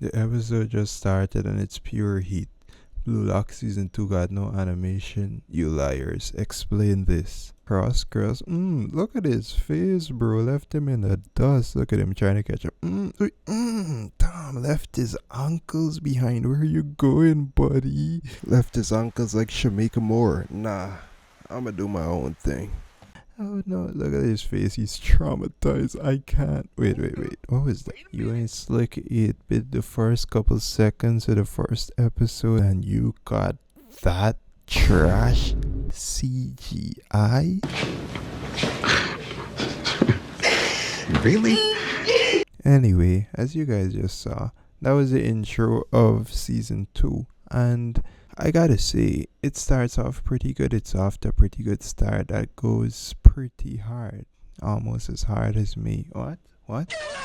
The episode just started and it's pure heat. Blue Lock Season 2 got no animation. You liars. Explain this. Cross. Look at his face, bro. Left him in the dust. Look at him trying to catch up. Tom left his uncles behind. Where you going, buddy? Left his uncles like Shamika Moore. Nah, I'ma do my own thing. Oh no, look at his face. He's traumatized. I can't. Wait. What was that? You ain't slick 8-bit the first couple seconds of the first episode and you got that trash CGI? Really? Anyway, as you guys just saw, that was the intro of season 2. And I gotta say, it starts off pretty good. It's off to a pretty good start that goes pretty hard. Almost as hard as me. What?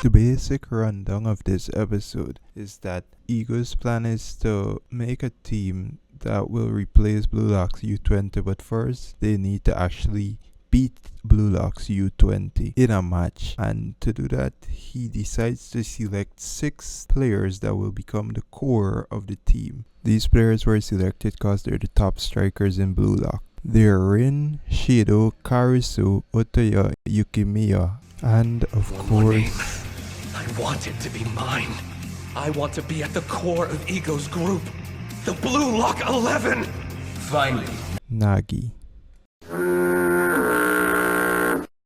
The basic rundown of this episode is that Ego's plan is to make a team that will replace Blue Lock's U20, but first they need to actually beat Blue Lock's U20 in a match, and to do that he decides to select 6 players that will become the core of the team. These players were selected because they're the top strikers in Blue Lock. They're Rin, Shido, Karisu, Otoya, Yukimiya, and of course, I want it to be mine. I want to be at the core of Ego's group. The Blue Lock 11! Finally. Nagi.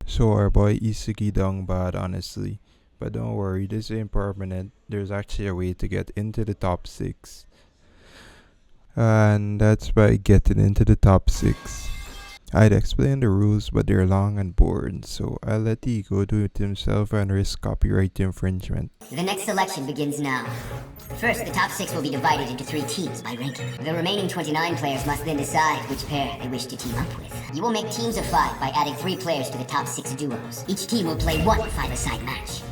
So our boy Isugi down bad, honestly. But don't worry, this ain't permanent. There's actually a way to get into the top 6. And that's by getting into the top 6. I'd explain the rules, but they're long and boring, so I'll let Ego do it himself and risk copyright infringement. The next selection begins now. First, the top 6 will be divided into 3 teams by ranking. The remaining 29 players must then decide which pair they wish to team up with. You will make teams of 5 by adding 3 players to the top 6 duos. Each team will play 1 5-a-side match.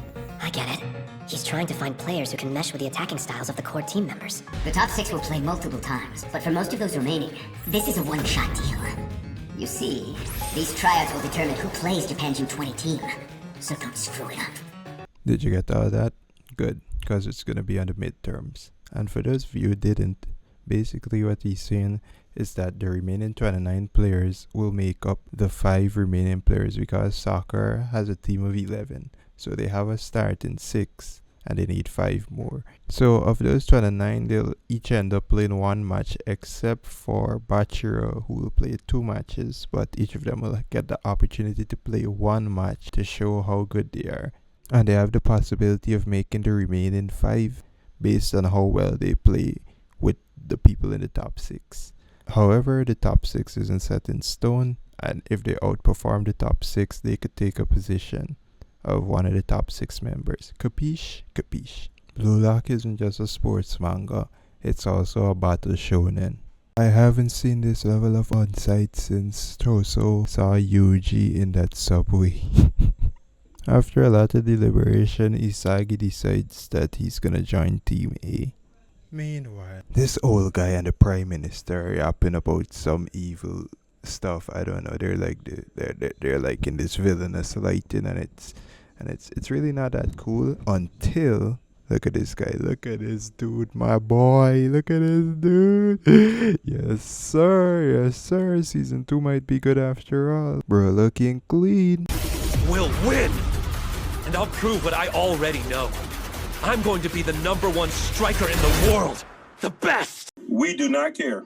I get it. He's trying to find players who can mesh with the attacking styles of the core team members. The top 6 will play multiple times, but for most of those remaining, this is a one-shot deal. You see, these tryouts will determine who plays Japan's U20 team, so don't screw it up. Did you get all that? Good, because it's gonna be on the midterms. And for those of you who didn't, basically what he's saying is that the remaining 29 players will make up the 5 remaining players, because soccer has a team of 11. So they have a starting 6 and they need 5 more. So of those 29, they'll each end up playing 1 match, except for Bachira, who will play 2 matches, but each of them will get the opportunity to play 1 match to show how good they are. And they have the possibility of making the remaining 5 based on how well they play with the people in the top 6. However, the top 6 isn't set in stone, and if they outperform the top 6, they could take a position of one of the top 6 members. Capiche? Capiche. Blue Lock isn't just a sports manga, it's also a battle shonen. I haven't seen this level of on-site since Toso saw Yuji in that subway. After a lot of deliberation, Isagi decides that he's gonna join Team A. Meanwhile, this old guy and the Prime Minister are yapping about some evil stuff. I don't know. They're like they're like in this villainous lighting, and it's really not that cool until look at this guy. Look at this dude, my boy. Look at this dude. Yes sir. Season 2 might be good after all. Bro, looking clean. We'll win! And I'll prove what I already know. I'm going to be the #1 striker in the world. The best! We do not care.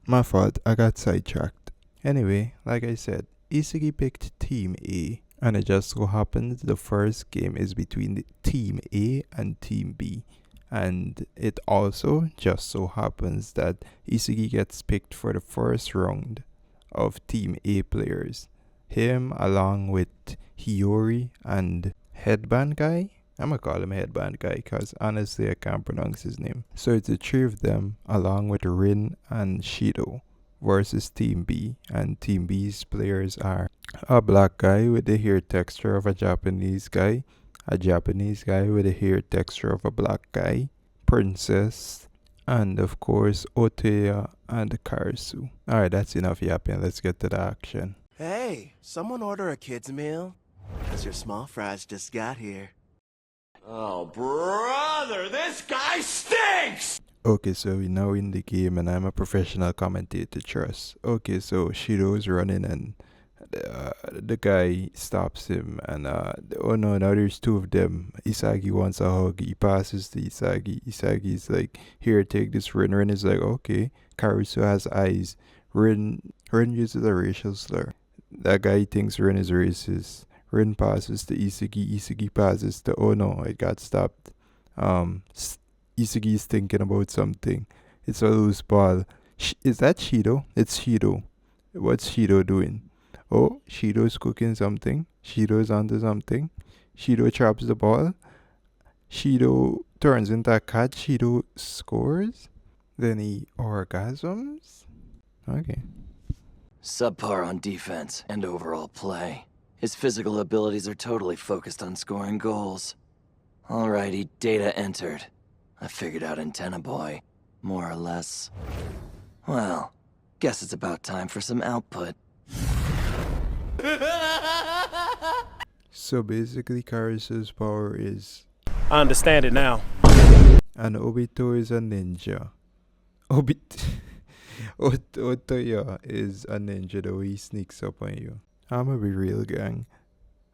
My fault, I got sidetracked. Anyway, like I said, Isugi picked Team A, and it just so happens the first game is between the Team A and Team B. And it also just so happens that Isugi gets picked for the first round of Team A players. Him along with Hiyori and Headband Guy. I'm gonna call him Headband Guy because honestly I can't pronounce his name. So it's the 3 of them along with Rin and Shido versus Team B. And Team B's players are a black guy with the hair texture of a Japanese guy, a Japanese guy with the hair texture of a black guy, Princess, and of course Oteya and Karisu. Alright, that's enough yapping. Let's get to the action. Hey, someone order a kid's meal? Because your small fries just got here. Oh, brother, this guy stinks! Okay, so we now in the game and I'm a professional commentator, trust. Okay, so Shido's running and the guy stops him and oh no, now there's two of them. Isagi wants a hug. He passes to Isagi. Isagi's like, here, take this. Ren is like, okay. Karisu has eyes. Ren uses a racial slur. That guy thinks Ren is racist. Ren passes to Isagi. Isagi passes to, oh no, it got stopped. Isagi is thinking about something. It's a loose ball. Is that Shido? It's Shido. What's Shido doing? Oh, Shido's cooking something. Shido's onto something. Shido chops the ball. Shido turns into a cat. Shido scores. Then he orgasms. Okay. Subpar on defense and overall play. His physical abilities are totally focused on scoring goals. Alrighty, data entered. I figured out Antenna Boy, more or less. Well, guess it's about time for some output. So basically, Karisu's power is... I understand it now. And Obito is a ninja. Otoya is a ninja, the way he sneaks up on you. I'ma be real, gang.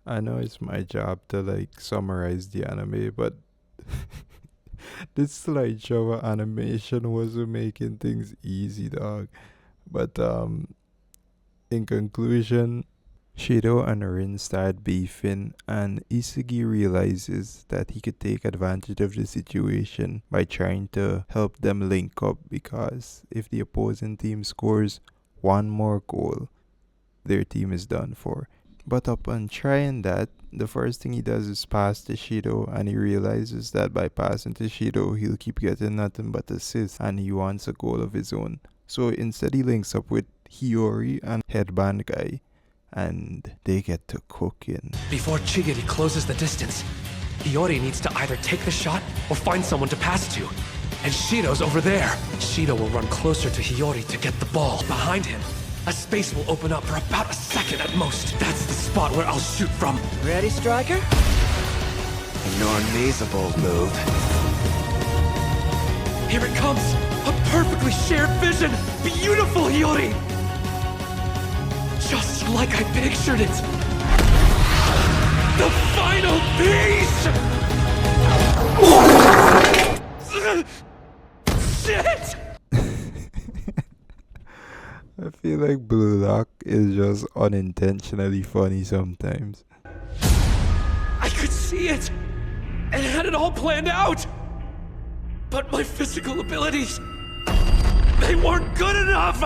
I know it's my job to like summarize the anime, but this slideshow animation wasn't making things easy, dog. But in conclusion, Shido and Rin start beefing, and Isagi realizes that he could take advantage of the situation by trying to help them link up, because if the opposing team scores one more goal, their team is done for. But upon trying that, the first thing he does is pass to Shido, and he realizes that by passing to Shido, he'll keep getting nothing but assists, and he wants a goal of his own. So instead he links up with Hiyori and Headband Guy, and they get to cooking. Before Chigiri closes the distance, Hiyori needs to either take the shot or find someone to pass to. And Shido's over there. Shido will run closer to Hiyori to get the ball. Behind him, a space will open up for about a second at most. That's the spot where I'll shoot from. Ready, striker? Ignoring me's a bold move. Here it comes! A perfectly shared vision! Beautiful, Hiyori! Just like I pictured it! The final piece! Shit! I feel like Blue Lock is just unintentionally funny sometimes. I could see it! And had it all planned out! But my physical abilities, they weren't good enough!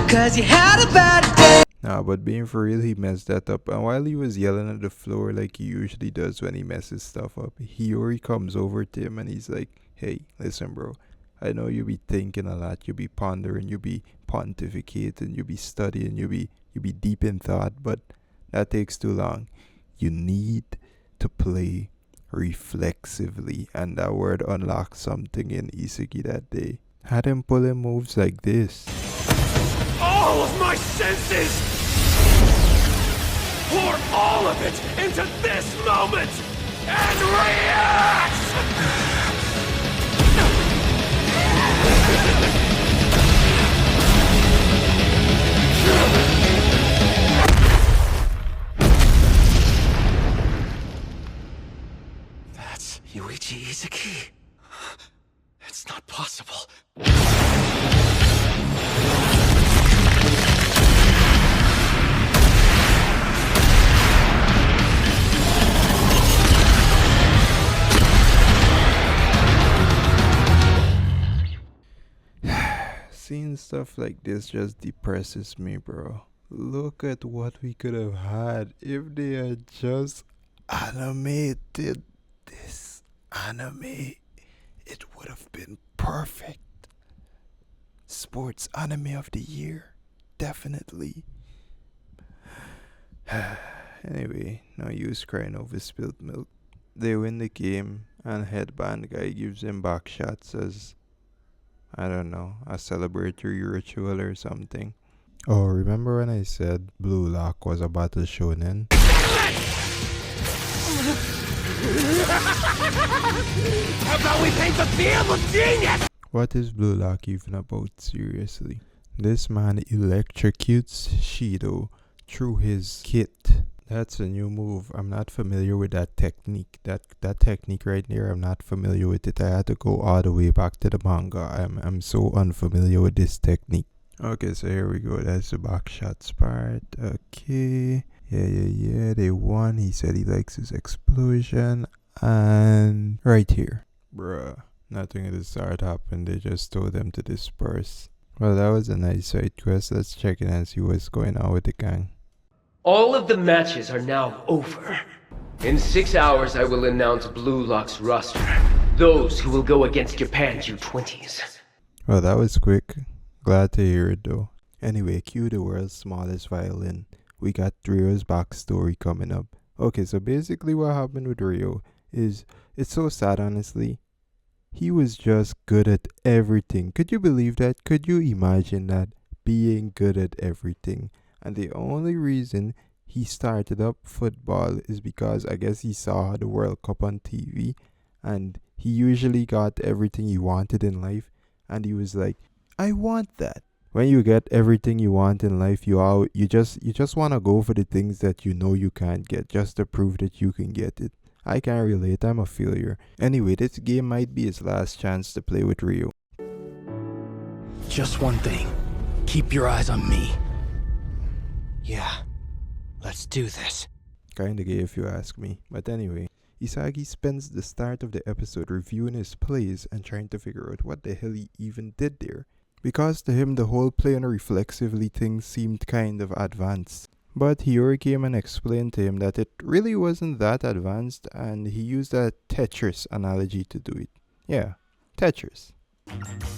Cause you had a bad day. Nah, but being for real, he messed that up. And while he was yelling at the floor like he usually does when he messes stuff up, Hiyori comes over to him and he's like, hey, listen bro, I know you be thinking a lot, you be pondering, you be pontificating, you be studying, you be deep in thought, but that takes too long. You need to play reflexively, and that word unlocked something in Isagi that day. Had him pulling moves like this. All of my senses! Pour all of it into this moment! And react! That's Yuichi Izaki. It's not possible. Seeing stuff like this just depresses me, bro. Look at what we could have had if they had just animated this anime. It would have been perfect. Sports anime of the year. Definitely. Anyway, no use crying over spilled milk. They win the game, and Headband Guy gives him back shots as, I don't know, a celebratory ritual or something. Oh, remember when I said Blue Lock was a battle shonen? How about we paint the field with genius? What is Blue Lock even about, seriously? This man electrocutes Shido through his kit. That's a new move. I'm not familiar with that technique. That technique right there, I'm not familiar with it. I had to go all the way back to the manga. I'm so unfamiliar with this technique. Okay, so here we go. That's the back shots part. Okay. Yeah. They won. He said he likes his explosion. And right here. Bruh. Nothing at the start happened. They just told them to disperse. Well, that was a nice side quest. Let's check in and see what's going on with the gang. All of the matches are now over. In 6 hours, I will announce Blue Lock's roster. Those who will go against Japan's U20s. Well, that was quick. Glad to hear it though. Anyway, cue the world's smallest violin. We got Ryo's backstory coming up. Okay, so basically what happened with Ryo is, it's so sad honestly. He was just good at everything. Could you believe that? Could you imagine that? Being good at everything. And the only reason he started up football is because I guess he saw the World Cup on TV and he usually got everything he wanted in life and he was like, I want that. When you get everything you want in life, you just want to go for the things that you know you can't get just to prove that you can get it. I can't relate, I'm a failure. Anyway, this game might be his last chance to play with Ryo. Just one thing. Keep your eyes on me. Yeah, let's do this. Kinda gay if you ask me. But anyway, Isagi spends the start of the episode reviewing his plays and trying to figure out what the hell he even did there. Because to him the whole play on reflexively thing seemed kind of advanced. But Hiyori came and explained to him that it really wasn't that advanced and he used a Tetris analogy to do it. Yeah, Tetris.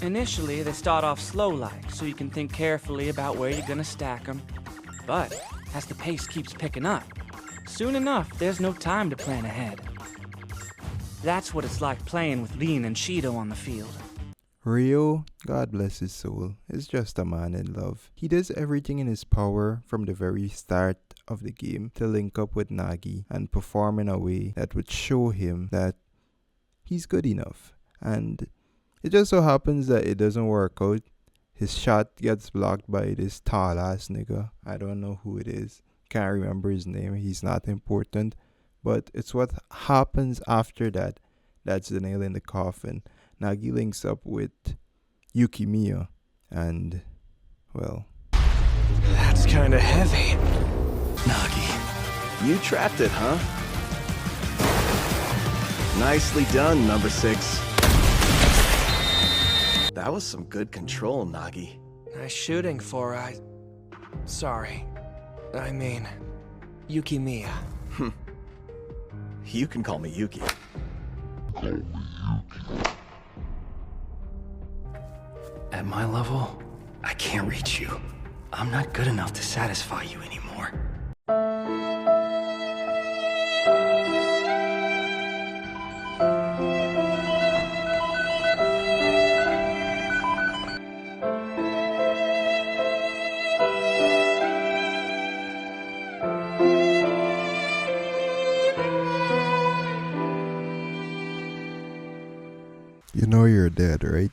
Initially, they start off slow-like, so you can think carefully about where you're gonna stack them. But as the pace keeps picking up, soon enough, there's no time to plan ahead. That's what it's like playing with Lin and Shido on the field. Ryo, God bless his soul, is just a man in love. He does everything in his power from the very start of the game to link up with Nagi and perform in a way that would show him that he's good enough. And it just so happens that it doesn't work out. His shot gets blocked by this tall ass nigga. I don't know who it is. Can't remember his name. He's not important. But it's what happens after that that's the nail in the coffin. Nagi links up with Yukimiya and, well... That's kinda heavy. Nagi, you trapped it, huh? Nicely done, number 6. That was some good control, Nagi. Nice shooting, Sorry. I mean... Yukimiya. You can call me Yuki. At my level, I can't reach you. I'm not good enough to satisfy you anymore. You know you're dead, right?